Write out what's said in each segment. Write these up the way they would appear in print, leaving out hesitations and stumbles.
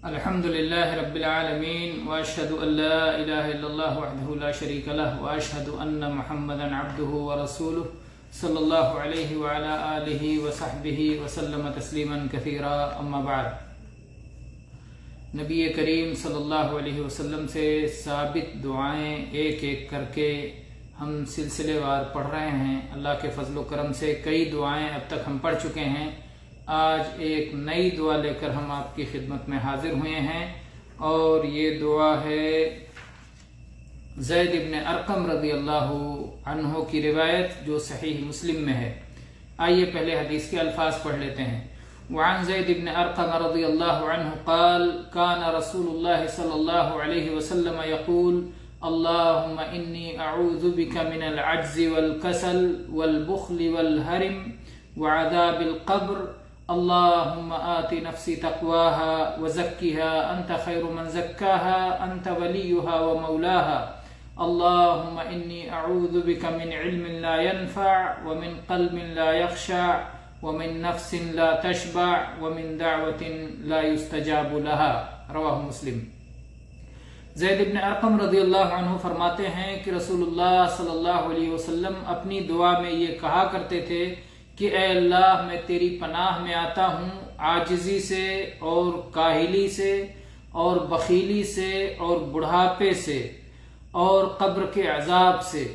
الحمدللہ رب العالمین واشہد ان لا الہ الا اللہ وحدہ لا شریک لہ واشہد ان محمدا عبدہ ورسولہ صلی اللہ علیہ وعلا آلہ وصحبہ وسلم تسلیما کثیرا اما بعد۔ نبی کریم صلی اللہ علیہ وسلم سے ثابت دعائیں ایک ایک کر کے ہم سلسلے وار پڑھ رہے ہیں۔ اللہ کے فضل و کرم سے کئی دعائیں اب تک ہم پڑھ چکے ہیں۔ آج ایک نئی دعا لے کر ہم آپ کی خدمت میں حاضر ہوئے ہیں، اور یہ دعا ہے زید ابن ارقم رضی اللہ عنہ کی روایت جو صحیح مسلم میں ہے۔ آئیے پہلے حدیث کے الفاظ پڑھ لیتے ہیں۔ وعن زید بن ارقم رضی اللہ عنہ قال كان رسول اللہ صلی اللہ علیہ وسلم يقول اللهم انی اعوذ بک من العجز والکسل والبخل والہرم وعذاب القبر اللهم آت نفسی تقواها وزکها انت خیر من زکاها انت ولیها ومولاها اللهم انی اعوذ بک من علم لا ينفع ومن قلب لا يخشع ومن نفس لا تشبع ومن دعوة لا يستجاب لها۔ رواہ مسلم۔ زید ابن ارقم رضی اللہ عنہ فرماتے ہیں کہ رسول اللہ صلی اللہ علیہ وسلم اپنی دعا میں یہ کہا کرتے تھے کہ اے اللہ، میں تیری پناہ میں آتا ہوں عاجزی سے اور کاہلی سے اور بخیلی سے اور بڑھاپے سے اور قبر کے عذاب سے۔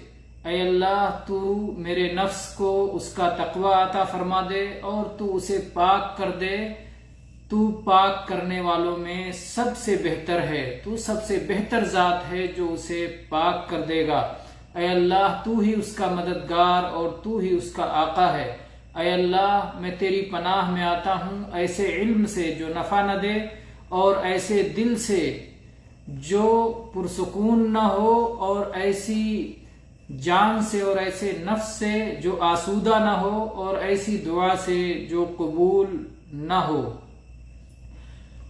اے اللہ، تو میرے نفس کو اس کا تقوی عطا فرما دے اور تو اسے پاک کر دے۔ تو پاک کرنے والوں میں سب سے بہتر ہے، تو سب سے بہتر ذات ہے جو اسے پاک کر دے گا۔ اے اللہ، تو ہی اس کا مددگار اور تو ہی اس کا آقا ہے۔ اے اللہ، میں تیری پناہ میں آتا ہوں ایسے علم سے جو نفع نہ دے، اور ایسے دل سے جو پرسکون نہ ہو، اور ایسی جان سے اور ایسے نفس سے جو آسودہ نہ ہو، اور ایسی دعا سے جو قبول نہ ہو۔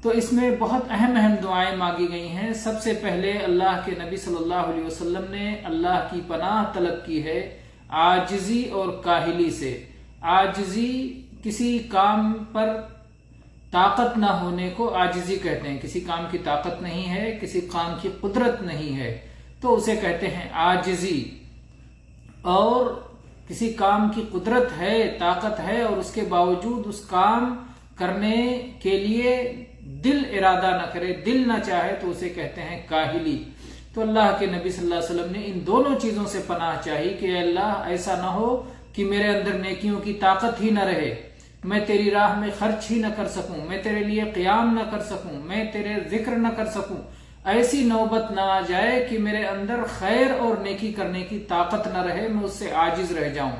تو اس میں بہت اہم دعائیں مانگی گئی ہیں۔ سب سے پہلے اللہ کے نبی صلی اللہ علیہ وسلم نے اللہ کی پناہ طلب کی ہے عاجزی اور کاہلی سے۔ عاجزی کسی کام پر طاقت نہ ہونے کو عاجزی کہتے ہیں۔ کسی کام کی طاقت نہیں ہے، کسی کام کی قدرت نہیں ہے تو اسے کہتے ہیں عاجزی۔ اور کسی کام کی قدرت ہے، طاقت ہے، اور اس کے باوجود اس کام کرنے کے لیے دل ارادہ نہ کرے، دل نہ چاہے، تو اسے کہتے ہیں کاہلی۔ تو اللہ کے نبی صلی اللہ علیہ وسلم نے ان دونوں چیزوں سے پناہ چاہی کہ اے اللہ، ایسا نہ ہو کہ میرے اندر نیکیوں کی طاقت ہی نہ رہے، میں تیری راہ میں خرچ ہی نہ کر سکوں، میں تیرے لیے قیام نہ کر سکوں، میں تیرے ذکر نہ کر سکوں۔ ایسی نوبت نہ آ جائے کہ میرے اندر خیر اور نیکی کرنے کی طاقت نہ رہے، میں اس سے عاجز رہ جاؤں۔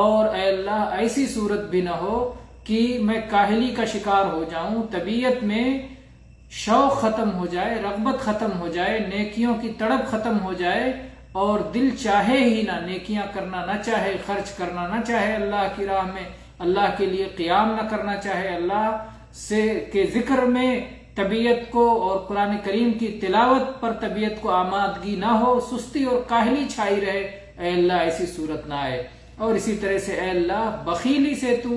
اور اے اللہ، ایسی صورت بھی نہ ہو کہ میں کاہلی کا شکار ہو جاؤں، طبیعت میں شوق ختم ہو جائے، رغبت ختم ہو جائے، نیکیوں کی تڑپ ختم ہو جائے، اور دل چاہے ہی نہ، نیکیاں کرنا نہ چاہے، خرچ کرنا نہ چاہے اللہ کی راہ میں، اللہ کے لیے قیام نہ کرنا چاہے، اللہ سے کے ذکر میں طبیعت کو اور قرآن کریم کی تلاوت پر طبیعت کو آمادگی نہ ہو، سستی اور کاہلی چھائی رہے۔ اے اللہ، ایسی صورت نہ آئے۔ اور اسی طرح سے اے اللہ، بخیلی سے تو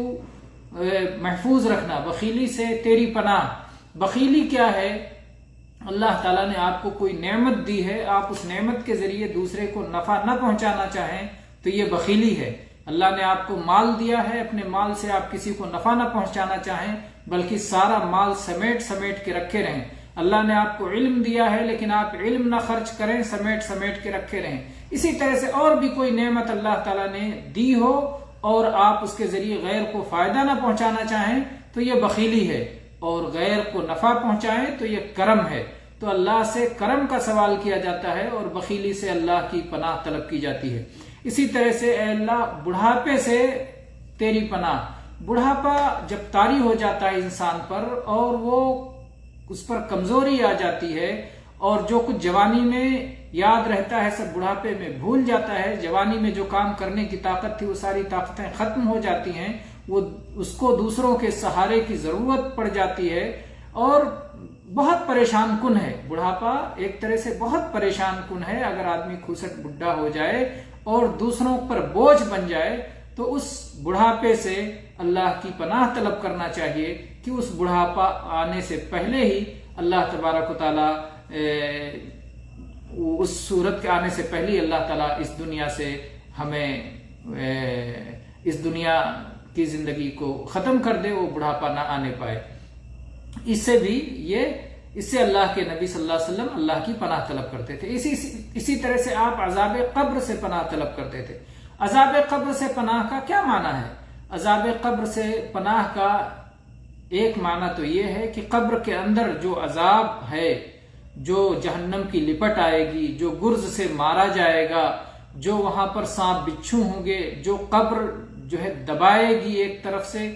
محفوظ رکھنا، بخیلی سے تیری پناہ۔ بخیلی کیا ہے؟ اللہ تعالیٰ نے آپ کو کوئی نعمت دی ہے، آپ اس نعمت کے ذریعے دوسرے کو نفع نہ پہنچانا چاہیں تو یہ بخیلی ہے۔ اللہ نے آپ کو مال دیا ہے، اپنے مال سے آپ کسی کو نفع نہ پہنچانا چاہیں بلکہ سارا مال سمیٹ کے رکھے رہیں۔ اللہ نے آپ کو علم دیا ہے لیکن آپ علم نہ خرچ کریں، سمیٹ کے رکھے رہیں۔ اسی طرح سے اور بھی کوئی نعمت اللہ تعالیٰ نے دی ہو اور آپ اس کے ذریعے غیر کو فائدہ نہ پہنچانا چاہیں تو یہ بخیلی ہے، اور غیر کو نفع پہنچائیں تو یہ کرم ہے۔ تو اللہ سے کرم کا سوال کیا جاتا ہے، اور بخیلی سے اللہ کی پناہ طلب کی جاتی ہے۔ اسی طرح سے اے اللہ، بڑھاپے سے تیری پناہ۔ بڑھاپا جب طاری ہو جاتا ہے انسان پر اور وہ اس پر کمزوری آ جاتی ہے، اور جو کچھ جوانی میں یاد رہتا ہے سب بڑھاپے میں بھول جاتا ہے۔ جوانی میں جو کام کرنے کی طاقت تھی وہ ساری طاقتیں ختم ہو جاتی ہیں، وہ اس کو دوسروں کے سہارے کی ضرورت پڑ جاتی ہے، اور بہت پریشان کن ہے۔ بڑھاپا ایک طرح سے بہت پریشان کن ہے۔ اگر آدمی کھوسٹ بڈھا ہو جائے اور دوسروں پر بوجھ بن جائے تو اس بڑھاپے سے اللہ کی پناہ طلب کرنا چاہیے کہ اس بڑھاپا آنے سے پہلے ہی اللہ تبارک و تعالیٰ اس صورت کے آنے سے پہلے اللہ تعالیٰ اس دنیا سے ہمیں اس دنیا کی زندگی کو ختم کر دے، وہ بڑھاپا نہ آنے پائے۔ اس سے اللہ کے نبی صلی اللہ علیہ وسلم اللہ کی پناہ طلب کرتے تھے۔ اسی طرح سے آپ عذاب قبر سے پناہ طلب کرتے تھے۔ عذاب قبر سے پناہ کا کیا معنی ہے؟ عذاب قبر سے پناہ کا ایک معنی تو یہ ہے کہ قبر کے اندر جو عذاب ہے، جو جہنم کی لپٹ آئے گی، جو گرز سے مارا جائے گا، جو وہاں پر سانپ بچھو ہوں گے، جو قبر جو ہے دبائے گی ایک طرف سے،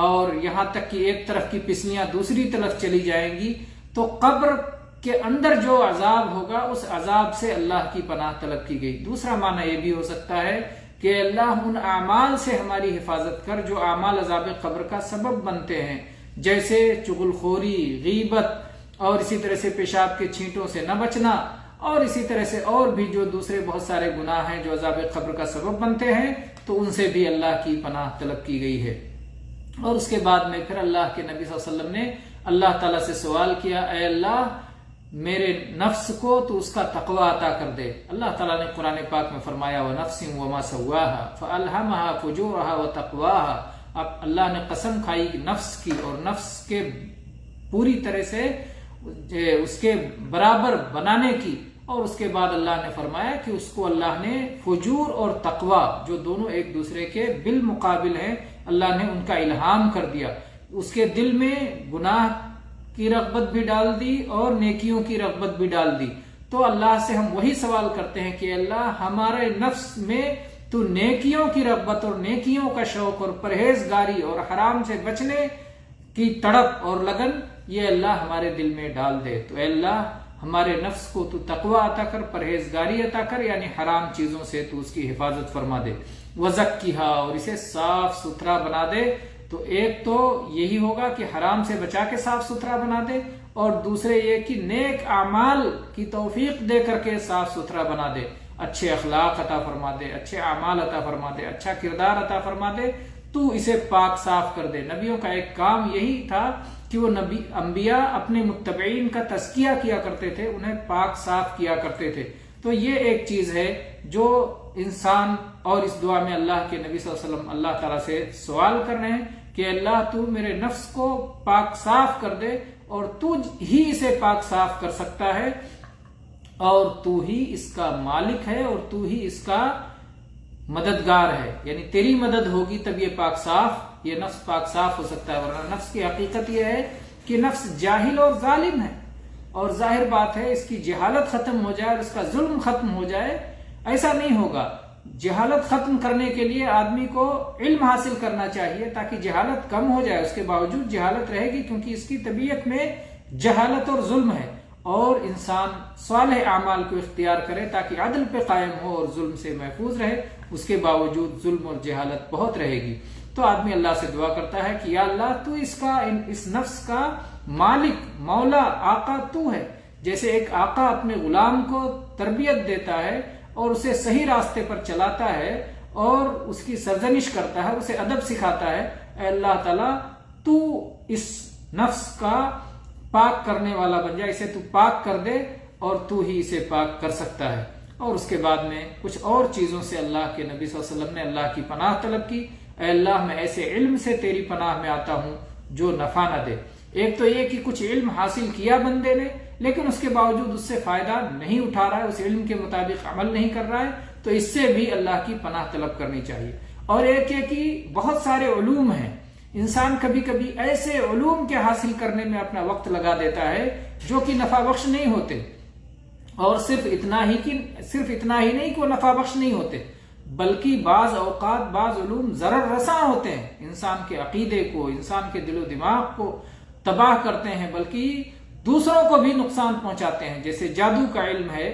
اور یہاں تک کہ ایک طرف کی پسلیاں دوسری طرف چلی جائیں گی، تو قبر کے اندر جو عذاب ہوگا اس عذاب سے اللہ کی پناہ طلب کی گئی۔ دوسرا معنی یہ بھی ہو سکتا ہے کہ اللہ ان اعمال سے ہماری حفاظت کر جو اعمال عذاب قبر کا سبب بنتے ہیں، جیسے چغل خوری، غیبت، اور اسی طرح سے پیشاب کے چھینٹوں سے نہ بچنا، اور اسی طرح سے اور بھی جو دوسرے بہت سارے گناہ ہیں جو عذاب قبر کا سبب بنتے ہیں، تو ان سے بھی اللہ کی پناہ طلب کی گئی ہے۔ اور اس کے بعد میں پھر اللہ کے نبی صلی اللہ علیہ وسلم نے اللہ تعالیٰ سے سوال کیا، اے اللہ میرے نفس کو تو اس کا تقوی عطا کر دے۔ اللہ تعالیٰ نے قرآن پاک میں فرمایا وَنَفْسٍ وَمَا سَوَّاهَا فَأَلْهَمَهَا فُجُورَهَا وَتَقْوَاهَا۔ اب اللہ نے قسم کھائی کہ نفس کی، اور نفس کے پوری طرح سے اس کے برابر بنانے کی، اور اس کے بعد اللہ نے فرمایا کہ اس کو اللہ نے فجور اور تقوی جو دونوں ایک دوسرے کے بالمقابل ہیں، اللہ نے ان کا الہام کر دیا۔ اس کے دل میں گناہ کی رغبت بھی ڈال دی اور نیکیوں کی رغبت بھی ڈال دی۔ تو اللہ سے ہم وہی سوال کرتے ہیں کہ اللہ ہمارے نفس میں تو نیکیوں کی رغبت اور نیکیوں کا شوق اور پرہیزگاری اور حرام سے بچنے کی تڑپ اور لگن یہ اللہ ہمارے دل میں ڈال دے۔ تو اے اللہ ہمارے نفس کو تو تقوی عطا کر، پرہیزگاری عطا کر، یعنی حرام چیزوں سے تو اس کی حفاظت فرما دے، وزکیہا، اور اسے صاف ستھرا بنا دے۔ تو ایک تو یہی ہوگا کہ حرام سے بچا کے صاف ستھرا بنا دے، اور دوسرے یہ کہ نیک اعمال کی توفیق دے کر کے صاف ستھرا بنا دے، اچھے اخلاق عطا فرما دے، اچھے اعمال عطا فرما دے، اچھا کردار عطا فرما دے، تو اسے پاک صاف کر دے۔ نبیوں کا ایک کام یہی تھا کہ وہ انبیاء اپنے متبعین کا تزکیہ کیا کرتے تھے، انہیں پاک صاف کیا کرتے تھے۔ تو یہ ایک چیز ہے جو انسان، اور اس دعا میں اللہ کے نبی صلی اللہ علیہ وسلم اللہ تعالیٰ سے سوال کر رہے ہیں کہ اللہ تو میرے نفس کو پاک صاف کر دے، اور تو ہی اسے پاک صاف کر سکتا ہے، اور تو ہی اس کا مالک ہے، اور تو ہی اس کا مددگار ہے، یعنی تیری مدد ہوگی تب یہ پاک صاف، یہ نفس پاک صاف ہو سکتا ہے۔ ورنہ نفس کی حقیقت یہ ہے کہ نفس جاہل اور ظالم ہے، اور ظاہر بات ہے اس کی جہالت ختم ہو جائے اور اس کا ظلم ختم ہو جائے، ایسا نہیں ہوگا۔ جہالت ختم کرنے کے لیے آدمی کو علم حاصل کرنا چاہیے تاکہ جہالت کم ہو جائے، اس کے باوجود جہالت رہے گی کیونکہ اس کی طبیعت میں جہالت اور ظلم ہے، اور انسان صالح اعمال کو اختیار کرے تاکہ عدل پہ قائم ہو اور ظلم سے محفوظ رہے، اس کے باوجود ظلم اور جہالت بہت رہے گی۔ تو آدمی اللہ سے دعا کرتا ہے کہ یا اللہ تو اس نفس کا مالک، مولا، آقا تو ہے۔ جیسے ایک آقا اپنے غلام کو تربیت دیتا ہے اور اسے صحیح راستے پر چلاتا ہے اور اس کی سرزنش کرتا ہے، اسے ادب سکھاتا ہے، اے اللہ تعالیٰ تو اس نفس کا پاک کرنے والا بن جائے، اسے تو پاک کر دے، اور تو ہی اسے پاک کر سکتا ہے۔ اور اس کے بعد میں کچھ اور چیزوں سے اللہ کے نبی صلی اللہ علیہ وسلم نے اللہ کی پناہ طلب کی، اے اللہ میں ایسے علم سے تیری پناہ میں آتا ہوں جو نفع نہ دے۔ ایک تو یہ کہ کچھ علم حاصل کیا بندے نے لیکن اس کے باوجود اس سے فائدہ نہیں اٹھا رہا ہے، اس علم کے مطابق عمل نہیں کر رہا ہے، تو اس سے بھی اللہ کی پناہ طلب کرنی چاہیے۔ اور ایک ہے کہ بہت سارے علوم ہیں، انسان کبھی کبھی ایسے علوم کے حاصل کرنے میں اپنا وقت لگا دیتا ہے جو کہ نفع بخش نہیں ہوتے، اور صرف اتنا ہی نہیں کہ وہ نفع بخش نہیں ہوتے، بلکہ بعض اوقات بعض علوم ضرر رساں ہوتے ہیں، انسان کے عقیدے کو، انسان کے دل و دماغ کو تباہ کرتے ہیں، بلکہ دوسروں کو بھی نقصان پہنچاتے ہیں۔ جیسے جادو کا علم ہے،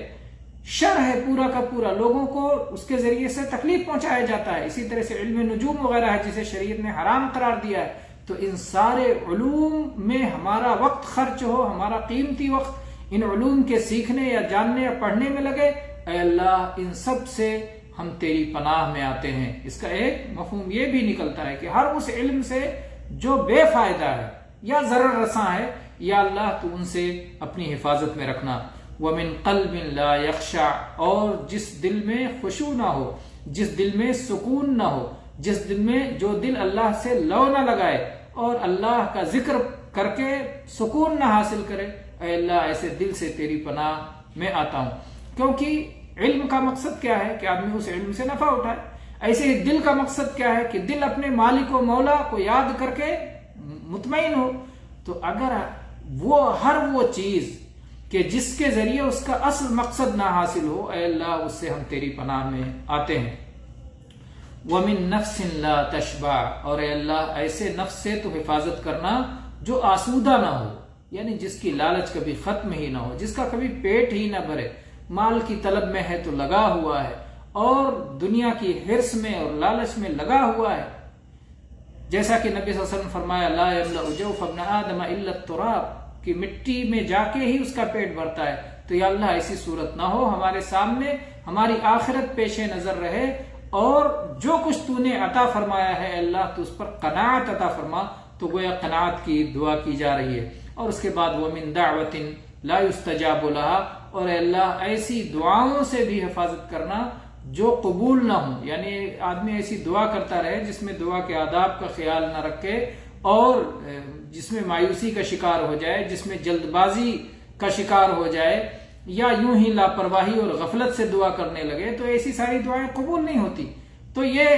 شر ہے پورا کا پورا، لوگوں کو اس کے ذریعے سے تکلیف پہنچایا جاتا ہے۔ اسی طرح سے علم نجوم وغیرہ ہے جسے شریعت نے حرام قرار دیا ہے۔ تو ان سارے علوم میں ہمارا وقت خرچ ہو، ہمارا قیمتی وقت ان علوم کے سیکھنے یا جاننے یا پڑھنے میں لگے، اے اللہ ان سب سے ہم تیری پناہ میں آتے ہیں۔ اس کا ایک مفہوم یہ بھی نکلتا ہے کہ ہر اس علم سے جو بے فائدہ ہے یا ضرر رساں ہے، یا اللہ تو ان سے اپنی حفاظت میں رکھنا۔ وَمِن قَلْبٍ لَا يَخْشَعْ، اور جس دل میں خشوع نہ ہو، جس دل میں سکون نہ ہو، جس دل میں جو دل اللہ سے لو نہ لگائے اور اللہ کا ذکر کر کے سکون نہ حاصل کرے، اے اللہ ایسے دل سے تیری پناہ میں آتا ہوں۔ کیونکہ علم کا مقصد کیا ہے کہ آدمی اس علم سے نفع اٹھائے، ایسے ہی دل کا مقصد کیا ہے کہ دل اپنے مالک و مولا کو یاد کر کے مطمئن ہو۔ تو اگر ہر وہ چیز کہ جس کے ذریعے اس کا اصل مقصد نہ حاصل ہو، اے اللہ اس سے ہم تیری پناہ میں آتے ہیں۔ وَمِن نَفْسٍ لَا تَشْبَعْ، اور اے اللہ ایسے نفس سے تو حفاظت کرنا جو آسودہ نہ ہو، یعنی جس کی لالچ کبھی ختم ہی نہ ہو، جس کا کبھی پیٹ ہی نہ بھرے، مال کی طلب میں ہے تو لگا ہوا ہے اور دنیا کی حرص میں اور لالچ میں لگا ہوا ہے۔ جیسا کہ نبی صلی اللہ علیہ وسلم فرمایا لا يملأ جوف ابن آدم الا التراب، کہ مٹی میں جا کے ہی اس کا پیٹ بھرتا ہے۔ تو یا اللہ ایسی صورت نہ ہو، ہمارے سامنے ہماری آخرت پیش نظر رہے، اور جو کچھ تو نے عطا فرمایا ہے اللہ تو اس پر قناعت عطا فرما۔ تو گویا قناعت کی دعا کی جا رہی ہے۔ اور اس کے بعد وَمِن دَعْوَةٍ لَا يُسْتَجَابُ لَهَا، اور اے اللہ ایسی دعاؤں سے بھی حفاظت کرنا جو قبول نہ ہوں، یعنی آدمی ایسی دعا کرتا رہے جس میں دعا کے آداب کا خیال نہ رکھے اور جس میں مایوسی کا شکار ہو جائے، جس میں جلد بازی کا شکار ہو جائے، یا یوں ہی لاپرواہی اور غفلت سے دعا کرنے لگے، تو ایسی ساری دعائیں قبول نہیں ہوتی۔ تو یہ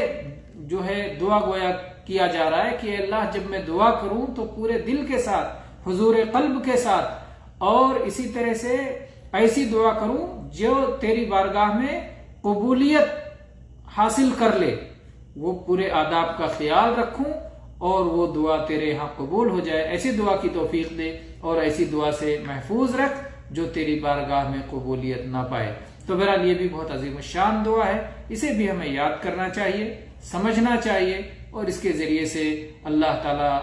جو ہے دعا گویا کیا جا رہا ہے کہ اے اللہ جب میں دعا کروں تو پورے دل کے ساتھ، حضور قلب کے ساتھ، اور اسی طرح سے ایسی دعا کروں جو تیری بارگاہ میں قبولیت حاصل کر لے، وہ پورے آداب کا خیال رکھوں اور وہ دعا تیرے ہاں قبول ہو جائے۔ ایسی دعا کی توفیق دے اور ایسی دعا سے محفوظ رکھ جو تیری بارگاہ میں قبولیت نہ پائے۔ تو بہرحال یہ بھی بہت عظیم الشان دعا ہے، اسے بھی ہمیں یاد کرنا چاہیے، سمجھنا چاہیے، اور اس کے ذریعے سے اللہ تعالیٰ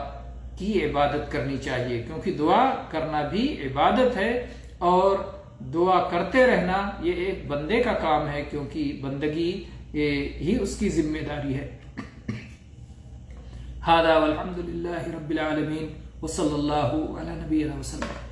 کی عبادت کرنی چاہیے، کیونکہ دعا کرنا بھی عبادت ہے، اور دعا کرتے رہنا یہ ایک بندے کا کام ہے، کیونکہ بندگی ہی اس کی ذمہ داری ہے۔ ھذا والحمد للہ رب العالمین وصلی اللہ علی نبینا وسلم۔